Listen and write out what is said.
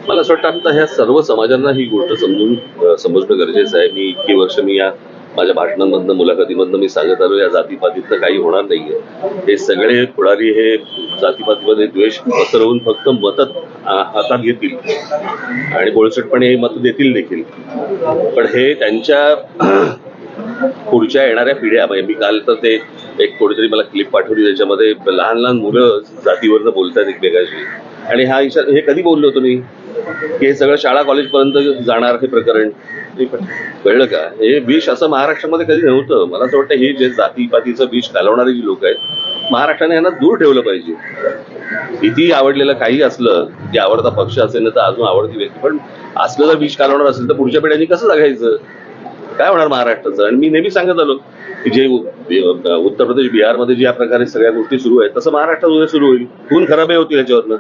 मला असं वाटतं आता ह्या सर्व समाजांना ही गोष्ट समजणं गरजेचं आहे. मी इतकी वर्ष या माझ्या भाषणांमधनं मुलाखतीमधनं मी सांगत आलो, या जातीपातीतलं काही होणार नाहीये. हे सगळे पुढारी हे जातीपातीमध्ये द्वेष पसरवून फक्त मतं हातात घेतील आणि बोळसटपणे हे मतं देतील देखील. पण हे त्यांच्या पुढच्या येणाऱ्या पिढ्या, म्हणजे मी काल तर ते एक कोणीतरी मला क्लिप पाठवली, त्याच्यामध्ये लहान लहान मुलं जातीवरनं बोलतात एकमेकांशी. आणि हे कधी बोललो होतो मी की हे सगळं शाळा कॉलेज पर्यंत जाणार हे प्रकरण, कळलं का? हे विष असं महाराष्ट्रामध्ये कधी नव्हतं. मला असं वाटतं हे जे जातीपातीचं विष घालवणारी जी लोक आहेत, महाराष्ट्राने यांना दूर ठेवलं पाहिजे. किती आवडलेलं काही असलं, की आवडता पक्ष असेल ना तर अजून आवडती व्यक्ती, पण असलं जर विष घालवणार असेल तर पुढच्या पिढ्यांनी कसं जगायचं, काय होणार महाराष्ट्राचं? आणि मी नेहमी सांगत आलो की जे उत्तर प्रदेश बिहारमध्ये ज्या प्रकारे सगळ्या गोष्टी सुरू आहेत तसं महाराष्ट्रात उद्या सुरू होईल. खून खराबही होतील याच्यावरनं.